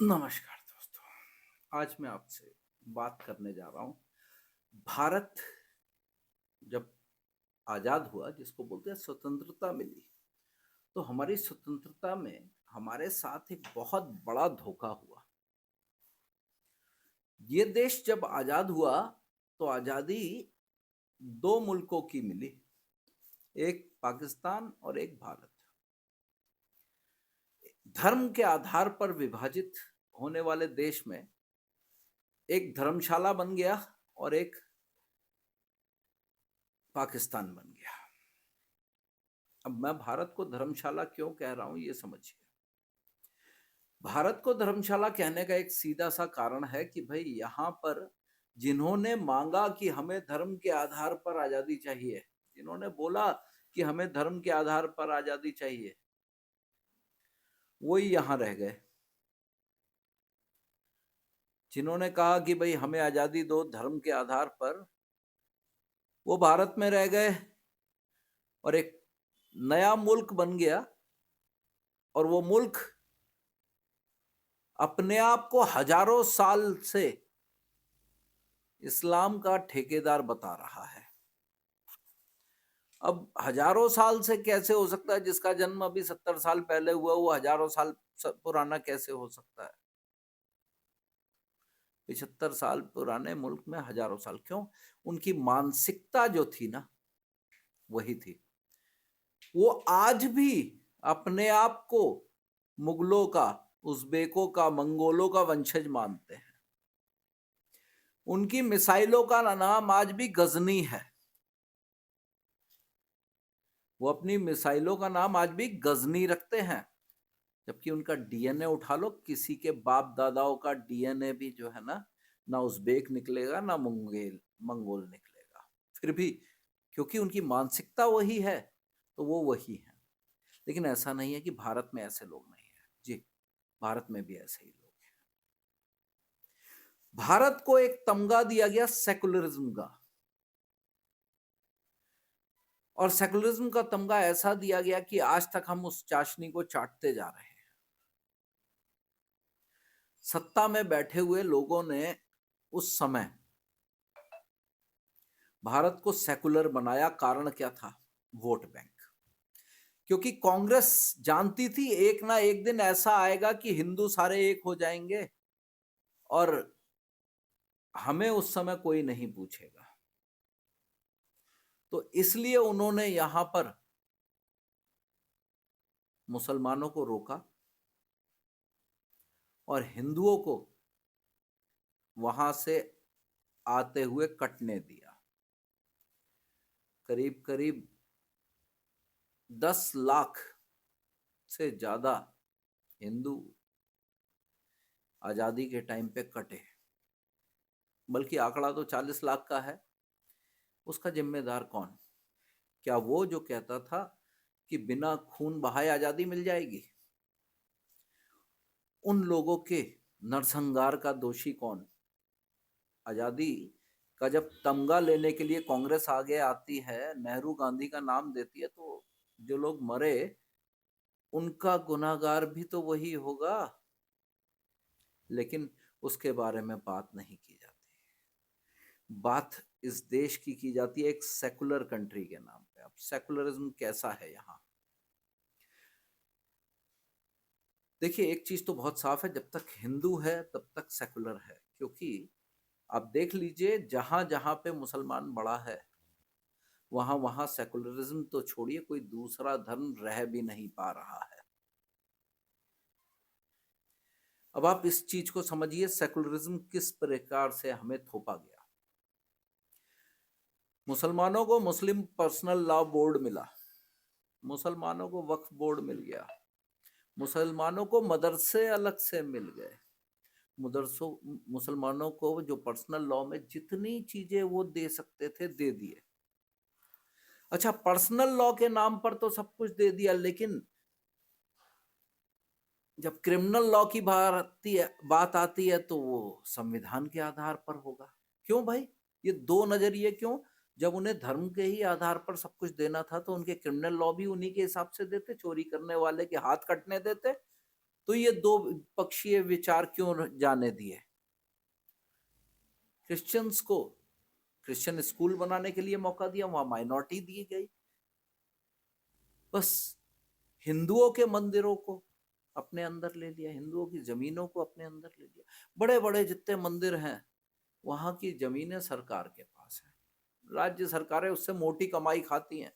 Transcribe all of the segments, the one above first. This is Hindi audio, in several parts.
नमस्कार दोस्तों। आज मैं आपसे बात करने जा रहा हूँ। भारत जब आजाद हुआ, जिसको बोलते हैं स्वतंत्रता मिली, तो हमारी स्वतंत्रता में हमारे साथ एक बहुत बड़ा धोखा हुआ। ये देश जब आजाद हुआ तो आजादी दो मुल्कों की मिली, एक पाकिस्तान और एक भारत। धर्म के आधार पर विभाजित होने वाले देश में एक धर्मशाला बन गया और एक पाकिस्तान बन गया। अब मैं भारत को धर्मशाला क्यों कह रहा हूं, ये समझिए। भारत को धर्मशाला कहने का एक सीधा सा कारण है कि भाई यहां पर जिन्होंने मांगा कि हमें धर्म के आधार पर आजादी चाहिए, जिन्होंने बोला कि हमें धर्म के आधार पर आजादी चाहिए, वही यहां रह गए। जिन्होंने कहा कि भाई हमें आजादी दो धर्म के आधार पर, वो भारत में रह गए और एक नया मुल्क बन गया। और वो मुल्क अपने आप को हजारों साल से इस्लाम का ठेकेदार बता रहा है। अब हजारों साल से कैसे हो सकता है? जिसका जन्म अभी 70 साल पहले हुआ, वो हजारों साल पुराना कैसे हो सकता है? 75 साल पुराने मुल्क में हजारों साल क्यों? उनकी मानसिकता जो थी ना, वही थी। वो आज भी अपने आप को मुगलों का, उज़्बेकों का, मंगोलों का वंशज मानते हैं। उनकी मिसाइलों का नाम आज भी गजनी है। वो अपनी मिसाइलों का नाम आज भी गजनी रखते हैं, जबकि उनका डीएनए उठा लो, किसी के बाप दादाओं का डीएनए भी जो है ना उज़्बेक निकलेगा ना मंगोल निकलेगा। फिर भी क्योंकि उनकी मानसिकता वही है, तो वो वही है। लेकिन ऐसा नहीं है कि भारत में ऐसे लोग नहीं है जी, भारत में भी ऐसे ही लोग हैं। भारत को एक तमगा दिया गया सेकुलरिज्म का, और सेकुलरिज्म का तमगा ऐसा दिया गया कि आज तक हम उस चाशनी को चाटते जा रहे हैं। सत्ता में बैठे हुए लोगों ने उस समय भारत को सेकुलर बनाया। कारण क्या था? Vote bank. क्योंकि कांग्रेस जानती थी एक ना एक दिन ऐसा आएगा कि हिंदू सारे एक हो जाएंगे और हमें उस समय कोई नहीं पूछेगा। तो इसलिए उन्होंने यहां पर मुसलमानों को रोका और हिंदुओं को वहां से आते हुए कटने दिया। करीब करीब 10 लाख से ज्यादा हिंदू आजादी के टाइम पे कटे, बल्कि आंकड़ा तो 40 लाख का है। उसका जिम्मेदार कौन? क्या वो जो कहता था कि बिना खून बहाए आजादी मिल जाएगी? उन लोगों के नरसंहार का दोषी कौन? आजादी का जब तमगा लेने के लिए कांग्रेस आगे आती है, नेहरू गांधी का नाम देती है, तो जो लोग मरे उनका गुनाहगार भी तो वही होगा। लेकिन उसके बारे में बात नहीं की जाती। बात इस देश की जाती है एक सेकुलर कंट्री के नाम पे। अब सेकुलरिज्म कैसा है यहाँ? देखिए, एक चीज तो बहुत साफ है, जब तक हिंदू है तब तक सेकुलर है। क्योंकि आप देख लीजिए, जहां जहां पे मुसलमान बड़ा है, वहां वहां सेकुलरिज्म तो छोड़िए, कोई दूसरा धर्म रह भी नहीं पा रहा है। अब आप इस चीज को समझिए, सेकुलरिज्म किस प्रकार से हमें थोपा गया। मुसलमानों को मुस्लिम पर्सनल लॉ बोर्ड मिला, मुसलमानों को वक्फ बोर्ड मिल गया, मुसलमानों को मदरसे अलग से मिल गए, मदरसों मुसलमानों को जो पर्सनल लॉ में जितनी चीजें वो दे सकते थे दे दिए। अच्छा, पर्सनल लॉ के नाम पर तो सब कुछ दे दिया, लेकिन जब क्रिमिनल लॉ की बात आती है तो वो संविधान के आधार पर होगा। क्यों भाई? ये दो नजरिए क्यों? जब उन्हें धर्म के ही आधार पर सब कुछ देना था, तो उनके क्रिमिनल लॉ भी उन्हीं के हिसाब से देते, चोरी करने वाले के हाथ कटने देते। तो ये दो पक्षीय विचार क्यों जाने दिए? क्रिश्चियंस को क्रिश्चियन स्कूल बनाने के लिए मौका दिया, वहां माइनॉरिटी दी गई। बस हिंदुओं के मंदिरों को अपने अंदर ले लिया, हिंदुओं की जमीनों को अपने अंदर ले लिया। बड़े बड़े जितने मंदिर हैं वहां की जमीनें सरकार के पास है, राज्य सरकारें उससे मोटी कमाई खाती हैं।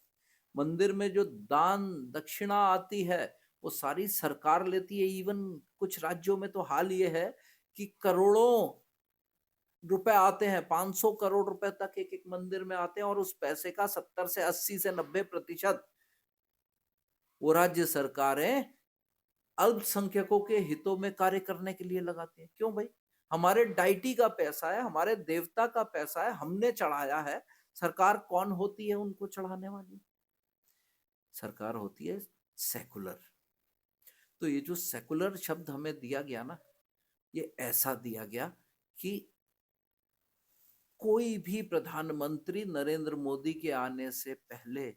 मंदिर में जो दान दक्षिणा आती है वो सारी सरकार लेती है। इवन कुछ राज्यों में तो हाल ये है कि करोड़ों रुपए आते हैं, 500 करोड़ रुपए तक एक एक मंदिर में आते हैं, और उस पैसे का 70 से 80 से 90% वो राज्य सरकारें अल्पसंख्यकों के हितों में कार्य करने के लिए लगाती हैं। क्यों भाई? हमारे डाइटी का पैसा है, हमारे देवता का पैसा है, हमने चढ़ाया है। सरकार कौन होती है उनको चढ़ाने वाली? सरकार होती है सेकुलर। तो ये जो सेकुलर शब्द हमें दिया गया ना, ये ऐसा दिया गया कि कोई भी प्रधानमंत्री नरेंद्र मोदी के आने से पहले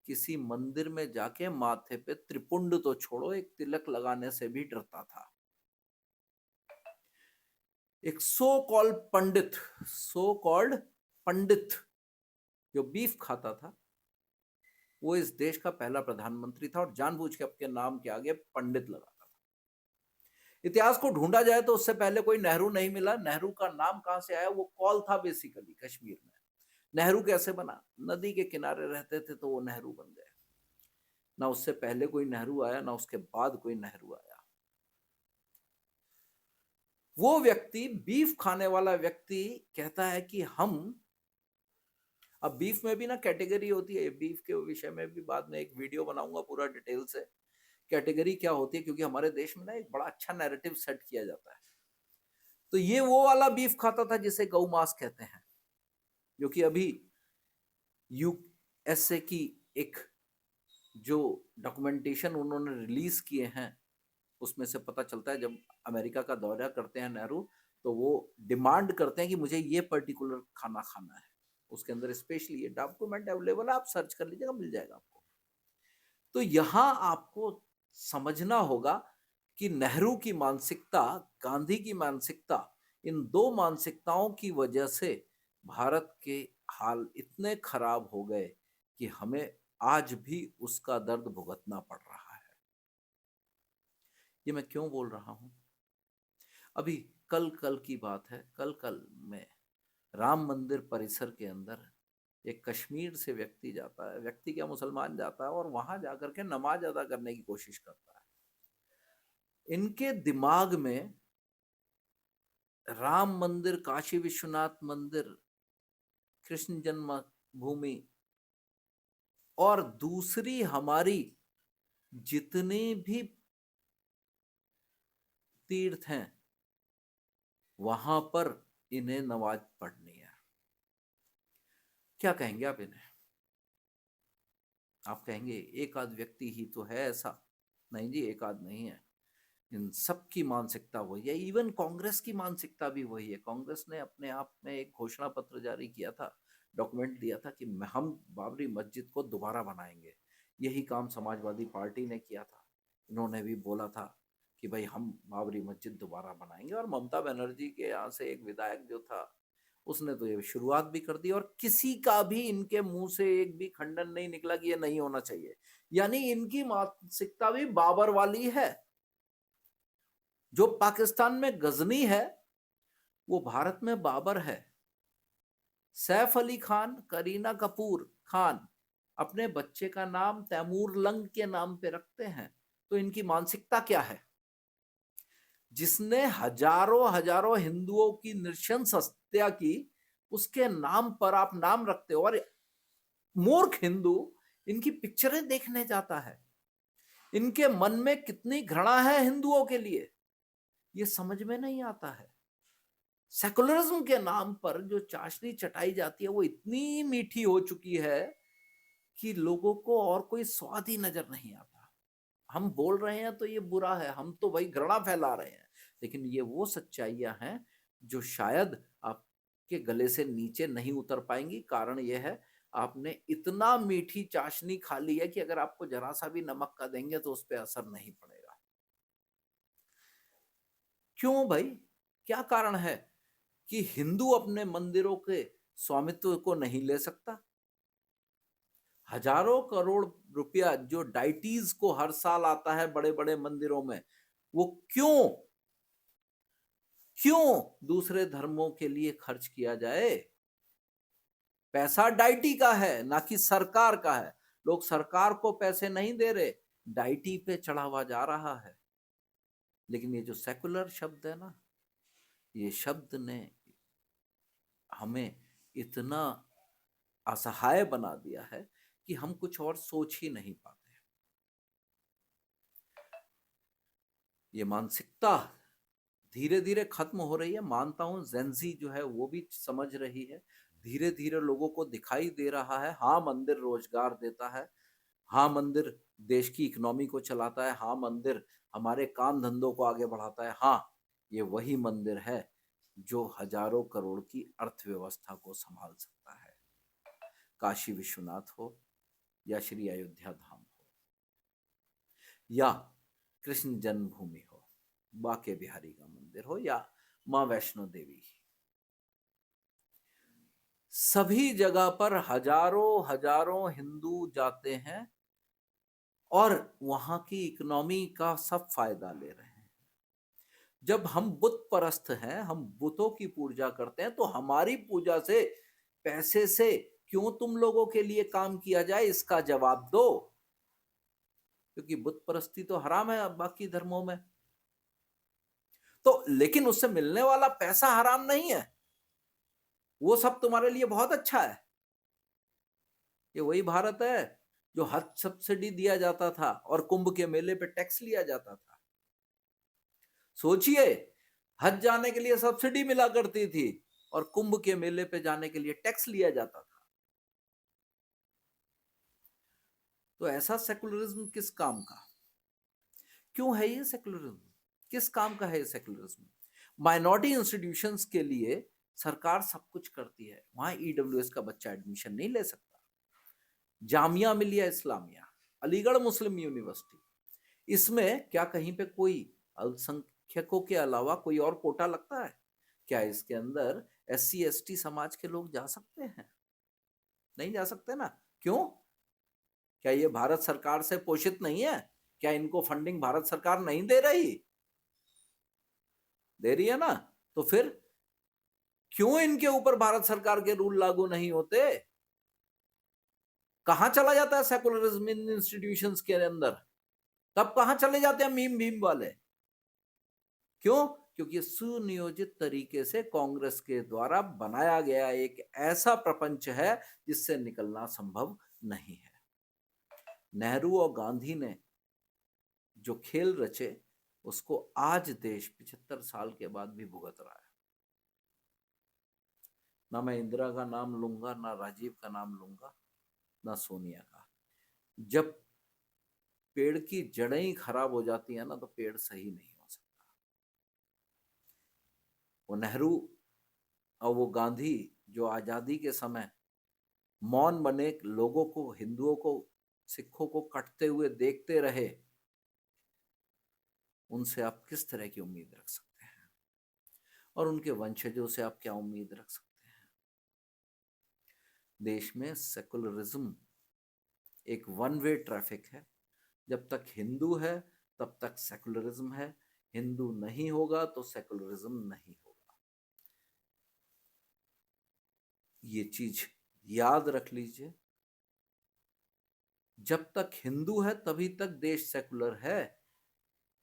किसी मंदिर में जाके माथे पे त्रिपुंड तो छोड़ो, एक तिलक लगाने से भी डरता था। एक सो कॉल्ड पंडित जो बीफ खाता था, वो इस देश का पहला प्रधानमंत्री था, और जानबूझ के अपने नाम के आगे पंडित लगाता था। इतिहास को ढूंढा जाए तो उससे पहले कोई नेहरू नहीं मिला। नेहरू का नाम कहां से आया? वो कॉल था बेसिकली कश्मीर में। नेहरू कैसे बना? नदी के किनारे रहते थे तो वो नेहरू बन गए। ना उससे पहले कोई नेहरू आया, ना उसके बाद कोई नेहरू आया। वो व्यक्ति, बीफ खाने वाला व्यक्ति, कहता है कि हम, अब बीफ में भी ना कैटेगरी होती है, बीफ के विषय में भी बाद में एक वीडियो बनाऊंगा पूरा डिटेल से, कैटेगरी क्या होती है, क्योंकि हमारे देश में ना एक बड़ा अच्छा नैरेटिव सेट किया जाता है। तो ये वो वाला बीफ खाता था जिसे गौ मांस कहते हैं, जो कि अभी यूएसए की एक जो डॉक्यूमेंटेशन उन्होंने रिलीज किए हैं उसमें से पता चलता है, जब अमेरिका का दौरा करते हैं नेहरू तो वो डिमांड करते हैं कि मुझे ये पर्टिकुलर खाना खाना है। उसके अंदर स्पेशली ये डॉक्यूमेंट अवेलेबल है, आप सर्च कर लीजिएगा, मिल जाएगा आपको। तो यहां आपको समझना होगा कि नेहरू की मानसिकता, गांधी की मानसिकता, इन दो मानसिकताओं की वजह से भारत के हाल इतने खराब हो गए कि हमें आज भी उसका दर्द भुगतना पड़ रहा है। ये मैं क्यों बोल रहा हूं? अभी कल की बात है, कल में राम मंदिर परिसर के अंदर एक कश्मीर से व्यक्ति जाता है, व्यक्ति क्या मुसलमान जाता है, और वहां जाकर के नमाज अदा करने की कोशिश करता है। इनके दिमाग में राम मंदिर, काशी विश्वनाथ मंदिर, कृष्ण जन्मभूमि और दूसरी हमारी जितने भी तीर्थ हैं वहां पर इन्हें नमाज पढ़नी है। क्या कहेंगे आप इन्हें? आप कहेंगे एक आध व्यक्ति ही तो है ऐसा। नहीं जी, एक आध नहीं है, इन सब की मानसिकता वही है। इवन कांग्रेस की मानसिकता भी वही है। कांग्रेस ने अपने आप में एक घोषणा पत्र जारी किया था, डॉक्यूमेंट दिया था कि हम बाबरी मस्जिद को दोबारा बनाएंगे। यही काम समाजवादी पार्टी ने किया था। इन्होंने भी बोला था कि भाई हम बाबरी मस्जिद दोबारा बनाएंगे, और ममता बनर्जी के यहाँ से एक विधायक जो था उसने तो ये शुरुआत भी कर दी, और किसी का भी इनके मुंह से एक भी खंडन नहीं निकला कि ये नहीं होना चाहिए। यानी इनकी मानसिकता भी बाबर वाली है। जो पाकिस्तान में गजनी है वो भारत में बाबर है। सैफ अली खान, करीना कपूर खान अपने बच्चे का नाम तैमूर लंग के नाम पे रखते हैं। तो इनकी मानसिकता क्या है? जिसने हजारों हजारों हिंदुओं की नृशंस हत्या की, उसके नाम पर आप नाम रखते हो, और मूर्ख हिंदू इनकी पिक्चरें देखने जाता है। इनके मन में कितनी घृणा है हिंदुओं के लिए ये समझ में नहीं आता है। सेकुलरिज्म के नाम पर जो चाशनी चटाई जाती है वो इतनी मीठी हो चुकी है कि लोगों को और कोई स्वाद ही नजर नहीं आता। हम बोल रहे हैं तो ये बुरा है, हम तो भाई घृणा फैला रहे हैं, लेकिन ये वो सच्चाइयां हैं जो शायद आपके गले से नीचे नहीं उतर पाएंगी। कारण यह है आपने इतना मीठी चाशनी खा ली है कि अगर आपको जरा सा भी नमक का देंगे तो उस पर असर नहीं पड़ेगा। क्यों भाई? क्या कारण है कि हिंदू अपने मंदिरों के स्वामित्व को नहीं ले सकता? हजारों करोड़ रुपया जो डाइटीज को हर साल आता है बड़े बड़े मंदिरों में, वो क्यों क्यों दूसरे धर्मों के लिए खर्च किया जाए? पैसा डाइटी का है, ना कि सरकार का है। लोग सरकार को पैसे नहीं दे रहे, डाइटी पे चढ़ावा जा रहा है। लेकिन ये जो सेकुलर शब्द है ना, ये शब्द ने हमें इतना असहाय बना दिया है कि हम कुछ और सोच ही नहीं पाते। ये मानसिकता धीरे धीरे खत्म हो रही है। मानता हूं जेंजी जो है वो भी समझ रही है। धीरे धीरे लोगों को दिखाई दे रहा है, हाँ मंदिर रोजगार देता है, हाँ मंदिर देश की इकोनॉमी को चलाता है, हाँ मंदिर हमारे काम धंधों को आगे बढ़ाता है, हाँ ये वही मंदिर है जो हजारों करोड़ की अर्थव्यवस्था को संभाल सकता है। काशी विश्वनाथ हो या श्री अयोध्या धाम हो या कृष्ण जन्मभूमि हो, बाके बिहारी का मंदिर हो या मां वैष्णो देवी, सभी जगह पर हजारों हजारों हिंदू जाते हैं और वहां की इकोनॉमी का सब फायदा ले रहे हैं। जब हम बुत परस्त हैं, हम बुतों की पूजा करते हैं, तो हमारी पूजा से, पैसे से क्यों तुम लोगों के लिए काम किया जाए, इसका जवाब दो। क्योंकि बुत परस्ती तो हराम है बाकी धर्मों में। तो लेकिन उससे मिलने वाला पैसा हराम नहीं है, वो सब तुम्हारे लिए बहुत अच्छा है। ये वही भारत है जो हज सब्सिडी दिया जाता था और कुंभ के मेले पे टैक्स लिया जाता था। सोचिए, हज जाने के लिए सब्सिडी मिला करती थी और कुंभ के मेले पे जाने के लिए टैक्स लिया जाता था। तो ऐसा सेकुलरिज्म किस काम का? क्यों है ये सेकुलरिज्म? किस काम का है ये सेकुलरिज्म? माइनॉरिटी इंस्टीट्यूशंस के लिए सरकार सब कुछ करती है, वहां ईडब्ल्यूएस का बच्चा एडमिशन नहीं ले सकता। जामिया मिलिया इस्लामिया, अलीगढ़ मुस्लिम यूनिवर्सिटी, इसमें क्या कहीं पे कोई अल्पसंख्यकों के अलावा कोई और कोटा लगता है? क्या इसके अंदर एससी एसटी समाज के लोग जा सकते हैं? नहीं जा सकते ना। क्यों? क्या ये भारत सरकार से पोषित नहीं है? क्या इनको फंडिंग भारत सरकार नहीं दे रही? दे रही है ना। तो फिर क्यों इनके ऊपर भारत सरकार के रूल लागू नहीं होते? कहां चला जाता है सेकुलरिज्म इन इंस्टीट्यूशंस के अंदर? तब कहां चले जाते हैं मीम भीम वाले? क्यों? क्योंकि सुनियोजित तरीके से कांग्रेस के द्वारा बनाया गया एक ऐसा प्रपंच है जिससे निकलना संभव नहीं है। नेहरू और गांधी ने जो खेल रचे, उसको आज देश 75 साल के बाद भी भुगत रहा है। ना मैं इंदिरा का नाम लूंगा, ना राजीव का नाम लूंगा, ना सोनिया का। जब पेड़ की जड़ें ही खराब हो जाती है ना, तो पेड़ सही नहीं हो सकता। वो नेहरू और वो गांधी जो आजादी के समय मौन बने, लोगों को, हिंदुओं को, सिखों को कटते हुए देखते रहे, उनसे आप किस तरह की उम्मीद रख सकते हैं? और उनके वंशजों से आप क्या उम्मीद रख सकते हैं? देश में सेकुलरिज्म एक वन वे ट्रैफिक है। जब तक हिंदू है तब तक सेकुलरिज्म है, हिंदू नहीं होगा तो सेकुलरिज्म नहीं होगा। ये चीज याद रख लीजिए। जब तक हिंदू है तभी तक देश सेकुलर है।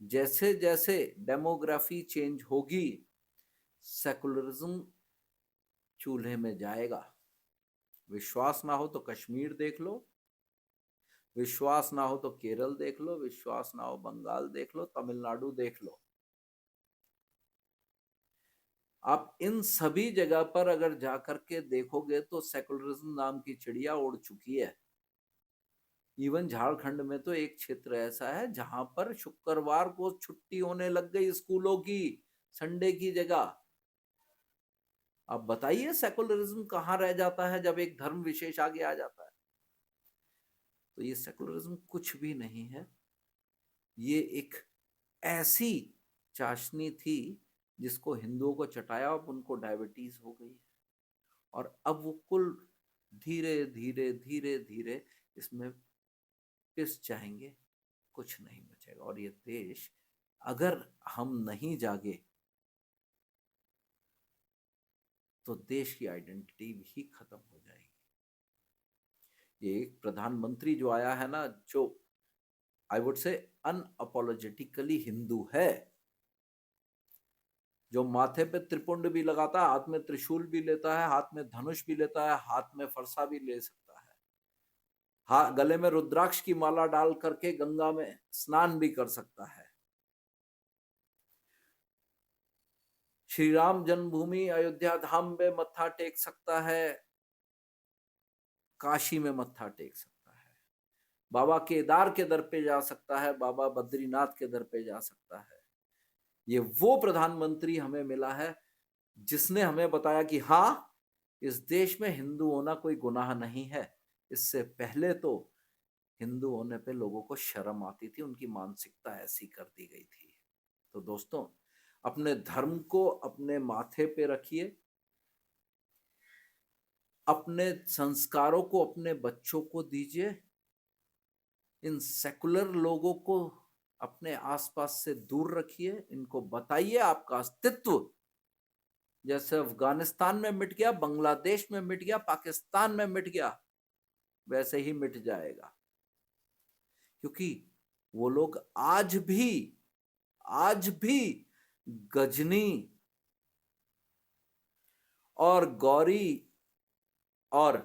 जैसे जैसे डेमोग्राफी चेंज होगी, सेकुलरिज्म चूल्हे में जाएगा। विश्वास ना हो तो कश्मीर देख लो, विश्वास ना हो तो केरल देख लो, विश्वास ना हो बंगाल देख लो, तमिलनाडु देख लो। आप इन सभी जगह पर अगर जाकर के देखोगे तो सेकुलरिज्म नाम की चिड़िया उड़ चुकी है। इवन झारखंड में तो एक क्षेत्र ऐसा है जहां पर शुक्रवार को छुट्टी होने लग गई स्कूलों की, संडे की जगह। अब बताइए सेकुलरिज्म कहां रह जाता है जब एक धर्म विशेष आगे आ जाता है? तो ये सेकुलरिज्म कुछ भी नहीं है। ये एक ऐसी चाशनी थी जिसको हिंदुओं को चटाया, अब उनको डायबिटीज हो गई, और अब वो कुल धीरे धीरे धीरे धीरे इसमें पिस जाएंगे, कुछ नहीं बचेगा। और ये देश, अगर हम नहीं जागे तो देश की आइडेंटिटी भी खत्म हो जाएगी। ये एक प्रधानमंत्री जो आया है ना, जो I would say unapologetically Hindu है, जो माथे पे त्रिपुंड भी लगाता है, हाथ में त्रिशूल भी लेता है, हाथ में धनुष भी लेता है, हाथ में फरसा भी ले सकता है, हाँ, गले में रुद्राक्ष की माला डाल करके गंगा में स्नान भी कर सकता है, श्री राम जन्मभूमि अयोध्या धाम में मत्था टेक सकता है, काशी में मत्था टेक सकता है, बाबा केदार के दर पे जा सकता है, बाबा बद्रीनाथ के दर पे जा सकता है। ये वो प्रधानमंत्री हमें मिला है जिसने हमें बताया कि हाँ, इस देश में हिंदू होना कोई गुनाह नहीं है। इससे पहले तो हिंदू होने पे लोगों को शर्म आती थी, उनकी मानसिकता ऐसी कर दी गई थी। तो दोस्तों, अपने धर्म को अपने माथे पे रखिए, अपने संस्कारों को अपने बच्चों को दीजिए, इन सेकुलर लोगों को अपने आसपास से दूर रखिए, इनको बताइए आपका अस्तित्व जैसे अफगानिस्तान में मिट गया, बांग्लादेश में मिट गया, पाकिस्तान में मिट गया, वैसे ही मिट जाएगा। क्योंकि वो लोग आज भी गजनी और गौरी और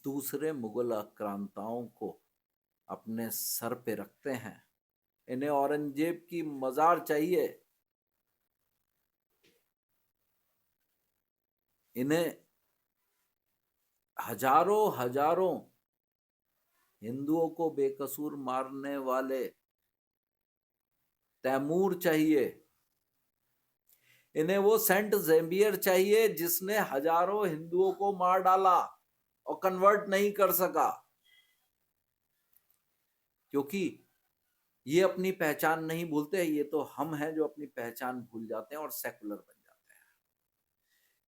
दूसरे मुगल आक्रांताओं को अपने सर पे रखते हैं। इन्हें औरंगजेब की मजार चाहिए, इन्हें हजारों हजारों हिंदुओं को बेकसूर मारने वाले तैमूर चाहिए, इन्हें वो सेंट जेवियर चाहिए जिसने हजारों हिंदुओं को मार डाला और कन्वर्ट नहीं कर सका। क्योंकि ये अपनी पहचान नहीं भूलते, ये तो हम हैं जो अपनी पहचान भूल जाते हैं और सेकुलर बन जाते हैं।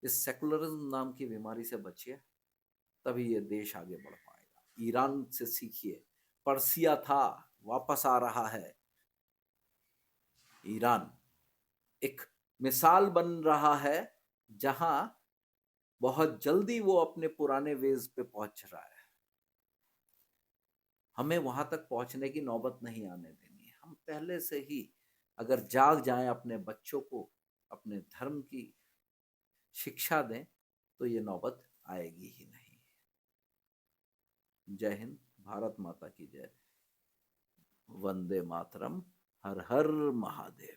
इस सेकुलरिज्म नाम की बीमारी से बचिए, तभी ये देश आगे बढ़ पाएगा। ईरान से सीखिए, पर्सिया था, वापस आ रहा है। ईरान एक मिसाल बन रहा है जहां बहुत जल्दी वो अपने पुराने वेज पे पहुंच रहा है। हमें वहां तक पहुंचने की नौबत नहीं आने देनी है। हम पहले से ही अगर जाग जाएं, अपने बच्चों को अपने धर्म की शिक्षा दें, तो ये नौबत आएगी ही नहीं। जय हिंद, भारत माता की जय, वंदे मातरम, हर हर महादेव।